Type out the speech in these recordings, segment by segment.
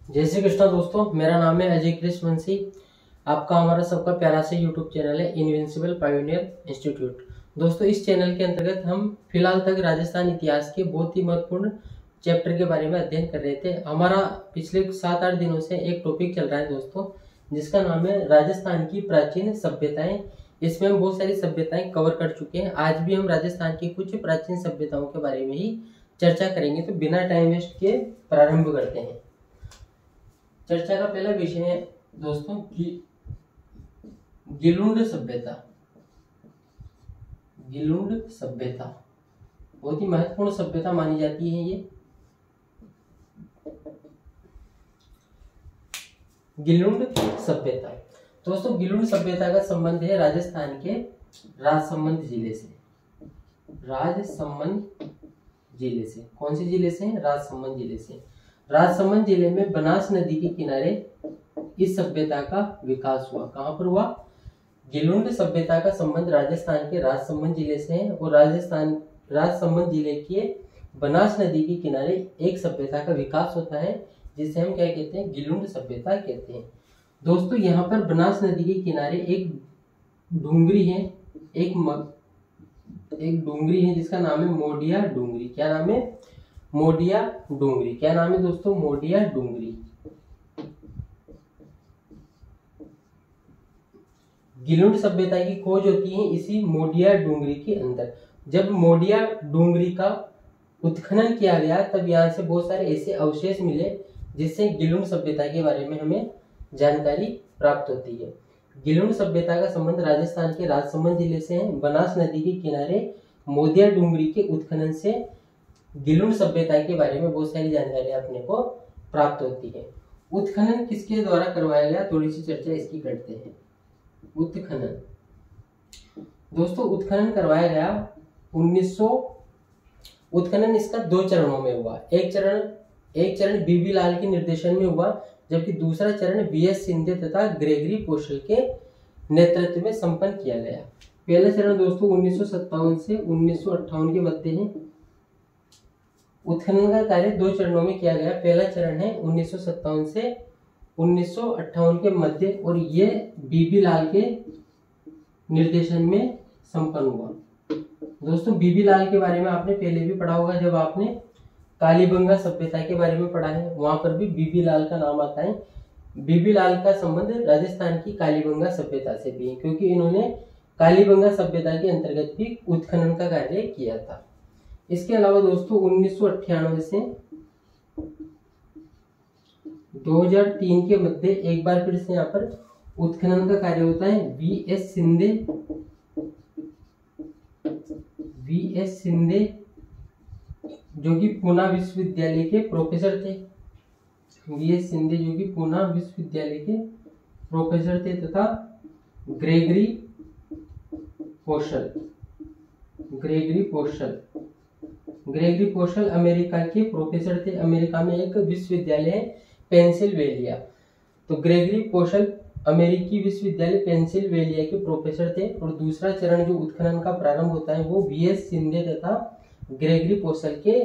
जय श्री कृष्णा दोस्तों, मेरा नाम है अजय कृष्ण वंशी। आपका हमारा सबका प्यारा से यूट्यूब चैनल है इनविंसिबल पायोनियर इंस्टीट्यूट। दोस्तों, इस चैनल के अंतर्गत हम फिलहाल तक राजस्थान इतिहास के बहुत ही महत्वपूर्ण चैप्टर के बारे में अध्ययन कर रहे थे। हमारा पिछले 7-8 दिनों से एक टॉपिक चल रहा है दोस्तों, जिसका नाम है राजस्थान की प्राचीन सभ्यताएं। इसमें हम बहुत सारी सभ्यताएं कवर कर चुके हैं। आज भी हम राजस्थान की कुछ प्राचीन सभ्यताओं के बारे में ही चर्चा करेंगे। तो बिना टाइम वेस्ट किए प्रारंभ करते हैं। चर्चा का पहला विषय है दोस्तों गिलुंड सभ्यता। गिलुंड सभ्यता बहुत ही महत्वपूर्ण सभ्यता मानी जाती है। ये गिलुंड सभ्यता दोस्तों, गिलुंड सभ्यता का संबंध है राजस्थान के राजसमंद जिले से। राजसमंद जिले से कौन से जिले से? राजसमंद जिले से। राजसमंद जिले में बनास नदी के किनारे इस सभ्यता का विकास हुआ। कहां पर हुआ? गिलुंड सभ्यता का संबंध राजस्थान के राजसमंद जिले से है और राजसमंद जिले के बनास नदी के किनारे एक सभ्यता का विकास होता है, जिसे हम क्या कहते हैं? गिलुंड सभ्यता कहते हैं। दोस्तों, यहाँ पर बनास नदी के किनारे एक डूंगरी है, एक डूंगरी है जिसका नाम है मोडिया डूंगरी। क्या नाम है? मोडिया डूंगरी। क्या नाम है दोस्तों? मोडिया डूंगरी। गिलुंड सभ्यता की खोज होती है इसी मोडिया डूंगरी के अंदर। जब मोडिया डूंगरी का उत्खनन किया गया तब यहाँ से बहुत सारे ऐसे अवशेष मिले जिससे गिलुंड सभ्यता के बारे में हमें जानकारी प्राप्त होती है। गिलुंड सभ्यता का संबंध राजस्थान के राजसमंद जिले से है। बनास नदी के किनारे मोदिया डूंगरी के उत्खनन से गिलुंड सभ्यता के बारे में बहुत सारी जानकारी अपने को प्राप्त होती है। उत्खनन किसके द्वारा करवाया गया? थोड़ी सी चर्चा इसकी करते हैं। उत्खनन दोस्तों, उत्खनन करवाया गया 1900। उत्खनन इसका 2 चरणों में हुआ। एक चरण बीबी लाल के निर्देशन में हुआ, जबकि दूसरा चरण वीएस सिंधे तथा ग्रेगरी पोशल के नेतृत्व में संपन्न किया गया। पहला चरण दोस्तों 1957 से 1958 के मध्य है। उत्खनन का कार्य 2 चरणों में किया गया। पहला चरण है 1957 से 1958 के मध्य और ये बीबी लाल के निर्देशन में संपन्न हुआ। दोस्तों, बीबी लाल के बारे में आपने पहले भी पढ़ा होगा, जब आपने कालीबंगा सभ्यता के बारे में पढ़ा है, वहां पर भी बीबी लाल का नाम आता है। बीबी लाल का संबंध राजस्थान की कालीबंगा सभ्यता से भी है, क्योंकि इन्होंने कालीबंगा सभ्यता के अंतर्गत भी उत्खनन का कार्य किया था। इसके अलावा दोस्तों 1998 से 2003 के मध्य एक बार फिर से यहाँ पर उत्खनन का कार्य होता है। वीएस सिंधे जो कि पूना विश्वविद्यालय के प्रोफेसर थे। वीएस सिंधे जो कि पूना विश्वविद्यालय के प्रोफेसर थे तथा ग्रेगरी पोशल अमेरिका के प्रोफेसर थे। अमेरिका में एक विश्वविद्यालय है पेंसिल्वेनिया। तो ग्रेगरी पोशल अमेरिकी विश्वविद्यालय पेंसिल्वेनिया के प्रोफेसर थे। और दूसरा चरण जो उत्खनन का प्रारंभ होता है वो वीएस सिंधे तथा ग्रेगरी पोशल के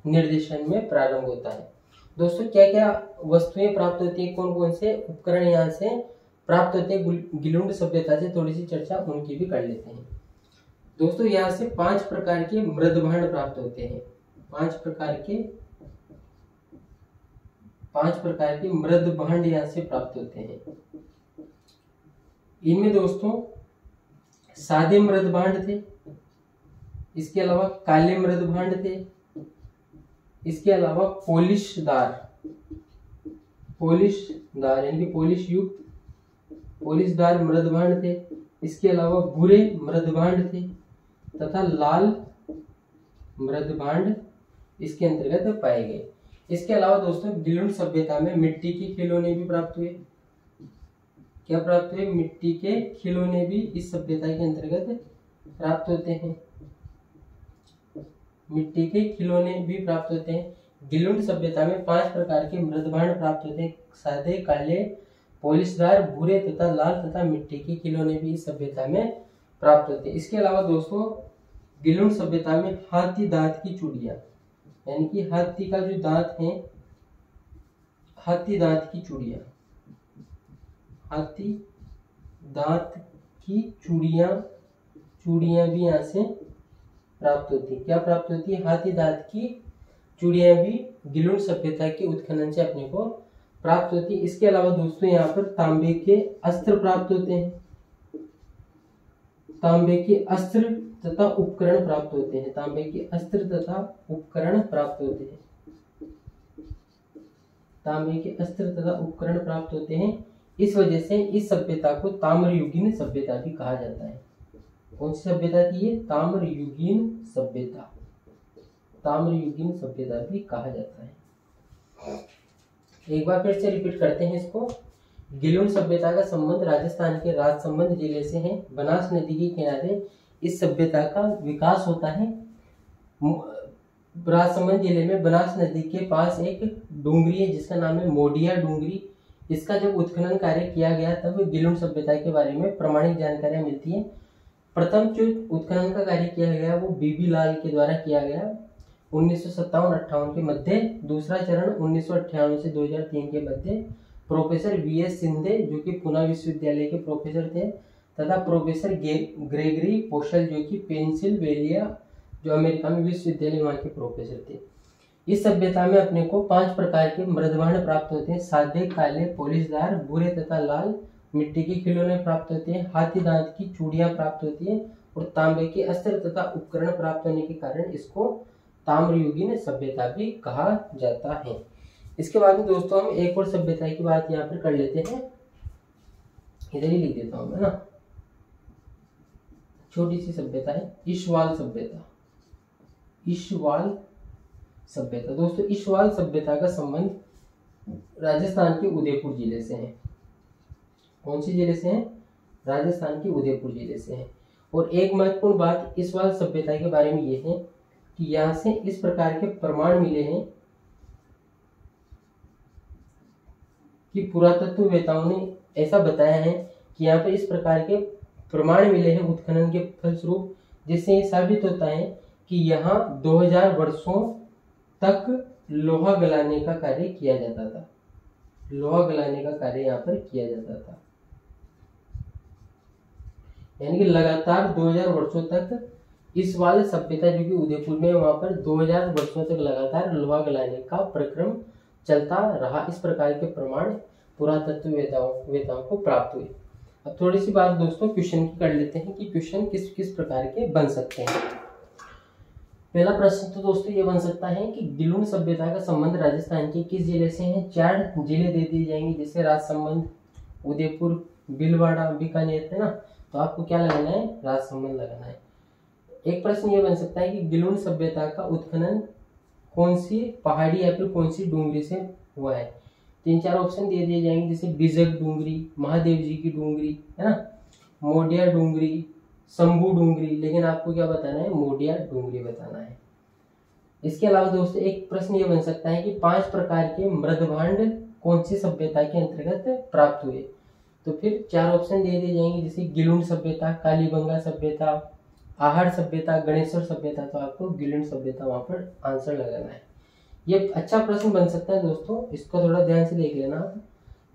निर्देशन में प्रारंभ होता है। दोस्तों, क्या क्या वस्तुएं प्राप्त होती है, कौन कौन से उपकरण यहाँ से प्राप्त होते हैं गिलुंड सभ्यता से, थोड़ी सी चर्चा उनकी भी कर लेते हैं। दोस्तों, यहाँ से 5 प्रकार के मृदभांड प्राप्त होते हैं। 5 प्रकार के मृदभांड यहाँ से प्राप्त होते हैं। इनमें दोस्तों सादे मृदभांड थे, इसके अलावा काले मृदभांड थे, इसके अलावा पॉलिशदार यानी कि पॉलिशदार मृदभांड थे। इसके अलावा भूरे मृदभांड थे तथा लाल मृदभांड इसके अंतर्गत पाए गए। इसके अलावा दोस्तों गिलुंड सभ्यता में मिट्टी के खिलौने भी प्राप्त हुए। क्या प्राप्त हुए? मिट्टी के खिलौने भी इस सभ्यता के अंतर्गत प्राप्त होते हैं। मिट्टी के खिलौने भी प्राप्त होते हैं। गिलुंड सभ्यता में 5 प्रकार के मृदभांड प्राप्त होते हैं। सादे, काले, पॉलिशदार, भूरे तथा लाल तथा मिट्टी के खिलौने भी इस सभ्यता में प्राप्त होते हैं। इसके अलावा दोस्तों गिलुंड सभ्यता में हाथी दांत की चूड़ियां, यानी कि हाथी का जो दांत है, हाथी दांत की चूड़ियाँ, हाथी दांत की चूड़ियाँ भी यहाँ से प्राप्त होती है। क्या प्राप्त होती है? हाथी दांत की चूड़ियाँ भी गिलुन सभ्यता के उत्खनन से अपने को प्राप्त होती है। इसके अलावा दोस्तों यहाँ पर तांबे के अस्त्र प्राप्त होते हैं, तांबे के अस्त्र तथा उपकरण प्राप्त होते हैं, तांबे के अस्त्र तथा उपकरण प्राप्त होते हैं, तांबे के अस्त्र तथा उपकरण प्राप्त होते हैं। इस वजह से इस सभ्यता को ताम्रयुगीन सभ्यता भी कहा जाता है। कौन सी सभ्यता थी ये? ताम्रयुगीन सभ्यता, ताम्रयुगीन सभ्यता भी कहा जाता है। एक बार फिर से रिपीट करते हैं इसको। गिलुन सभ्यता का संबंध राजस्थान के राजसमंद जिले से है। बनास नदी के किनारे इस सभ्यता का विकास होता है। राजसमंद जिले में बनास नदी के पास एक डूंगरी है जिसका नाम है मोडिया डूंगरी। इसका जब उत्खनन कार्य किया गया तब गिलुन सभ्यता के बारे में प्रमाणिक जानकारियां मिलती हैं। प्रथम जो उत्खनन का कार्य किया गया वो बीबी लाल के द्वारा किया गया 1957-58 के मध्य। दूसरा चरण 1998 से 2003 के मध्य प्रोफेसर वीएस सिंधे जो कि पुणे विश्वविद्यालय के प्रोफेसर थे तथा प्रोफेसर ग्रेगरी पोशल जो कि पेंसिल्वेनिया जो अमेरिका में विश्वविद्यालय वहाँ के प्रोफेसर थे। इस सभ्यता में अपने को 5 प्रकार के मृदभांड प्राप्त होते हैं। सादे, काले, पॉलिशदार, भूरे तथा लाल मिट्टी के खिलौने प्राप्त होते हैं। हाथी दांत की चूड़ियां प्राप्त होती हैं और तांबे के अस्त्र तथा उपकरण प्राप्त होने के कारण इसको ताम्रयुगीन सभ्यता भी कहा जाता है। इसके बाद में दोस्तों हम एक और सभ्यता की बात यहाँ पर कर लेते हैं। इधर ही लिख देता हूं मैं ना, छोटी सी सभ्यता है ईशवाल सभ्यता। ईशवाल सभ्यता दोस्तों, ईशवाल सभ्यता का संबंध राजस्थान के उदयपुर जिले से है। कौन सी जिले से है? राजस्थान के उदयपुर जिले से है। और एक महत्वपूर्ण बात ईशवाल सभ्यता के बारे में यह है कि यहाँ से इस प्रकार के प्रमाण मिले हैं कि पुरातत्ववेताओं ने ऐसा बताया है कि यहाँ पे इस प्रकार के प्रमाण मिले हैं उत्खनन के फलस्वरूप, जिससे ये साबित होता है कि यहाँ 2000 वर्षों तक लोहा गलाने का कार्य किया जाता था। लोहा गलाने का कार्य यहाँ पर किया जाता था, यानी कि लगातार 2000 वर्षों तक इस वाले सभ्यता जो कि उदयपुर में वहां पर 2000 वर्षों तक लगातार लोहा गलाने का प्रक्रम चलता रहा। इस प्रकार के प्रमाण पुरातत्ववेताओं को प्राप्त हुए। अब थोड़ी सी बात दोस्तों क्वेश्चन की कर लेते हैं कि क्वेश्चन किस किस प्रकार के बन सकते हैं। पहला प्रश्न तो दोस्तों ये बन सकता है कि गिलुन सभ्यता का संबंध राजस्थान के किस जिले से है? 4 जिले दे दिए जाएंगे, जैसे राजसमंद, उदयपुर, भीलवाड़ा, बीकानेर, है ना। तो आपको क्या लगाना है? राजसमंद लगाना है। एक प्रश्न ये बन सकता है कि गिलुन सभ्यता का उत्खनन कौन सी पहाड़ी या फिर कौन सी डूंगरी से हुआ है? 3-4 ऑप्शन दे दिए जाएंगे, जैसे बिजक डूंगरी, महादेव जी की डूंगरी, है ना, मोडिया डूंगरी, शंभू डूंगरी। लेकिन आपको क्या बताना है? मोडिया डूंगरी बताना है। इसके अलावा दोस्तों एक प्रश्न ये बन सकता है कि 5 प्रकार के मृदभांड कौन सी सभ्यता के अंतर्गत प्राप्त हुए? तो फिर 4 ऑप्शन दे दिए जाएंगे, जैसे गिलुन सभ्यता, कालीबंगा सभ्यता, आहड़ सभ्यता, गणेश्वर सभ्यता। तो आपको गिलुन सभ्यता वहां पर आंसर लगाना है। ये अच्छा प्रश्न बन सकता है दोस्तों, इसको थोड़ा ध्यान से देख लेना।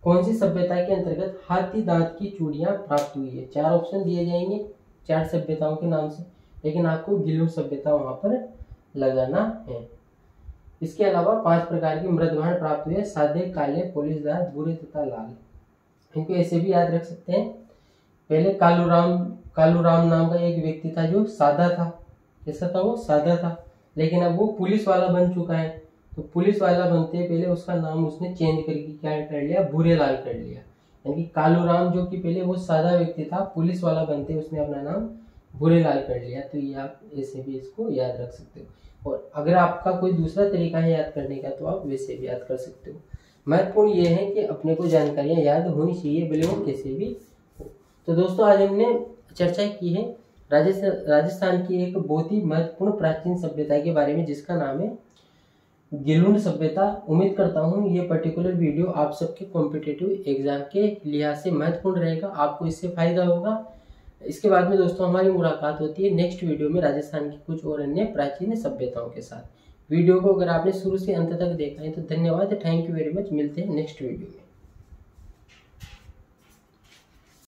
कौन सी सभ्यता के अंतर्गत हाथी दांत की चूड़ियां प्राप्त हुई है? 4 ऑप्शन दिए जाएंगे 4 सभ्यताओं के नाम से, लेकिन आपको गिलुन सभ्यता वहां पर लगाना है। इसके अलावा 5 प्रकार के मृदभांड प्राप्त हुए, सादे, काले, पॉलिशदार, भूरे तथा लाल। इनको ऐसे भी याद रख सकते हैं। पहले कालूराम नाम का एक व्यक्ति था जो सादा था। कैसा था वो? सादा था। लेकिन अब वो पुलिस वाला बन चुका है। तो पुलिस वाला बनते पहले उसका नाम उसने चेंज करके क्या कर लिया? भूरे लाल कर लिया। यानी कि कालूराम जो कि पहले वो सादा व्यक्ति था, पुलिस वाला बनते उसने अपना नाम भूरे लाल कर लिया। तो ये आप ऐसे भी इसको याद रख सकते हो। और अगर आपका कोई दूसरा तरीका है याद करने का तो आप वैसे भी याद कर सकते हो। महत्वपूर्ण ये है कि अपने को जानकारियां याद होनी चाहिए, भले वो कैसे भी हो। तो दोस्तों आज हमने चर्चा की है राजस्थान की एक बहुत ही महत्वपूर्ण प्राचीन सभ्यता के बारे में, जिसका नाम है गिलुन सभ्यता। उम्मीद करता हूँ ये पर्टिकुलर वीडियो आप सबके कॉम्पिटिटिव एग्जाम के लिहाज से महत्वपूर्ण रहेगा, आपको इससे फायदा होगा। इसके बाद में दोस्तों हमारी मुलाकात होती है नेक्स्ट वीडियो में राजस्थान की कुछ और अन्य प्राचीन सभ्यताओं के साथ। वीडियो को अगर आपने शुरू से अंत तक देखा है तो धन्यवाद, थैंक यू वेरी मच। मिलते हैं नेक्स्ट वीडियो में।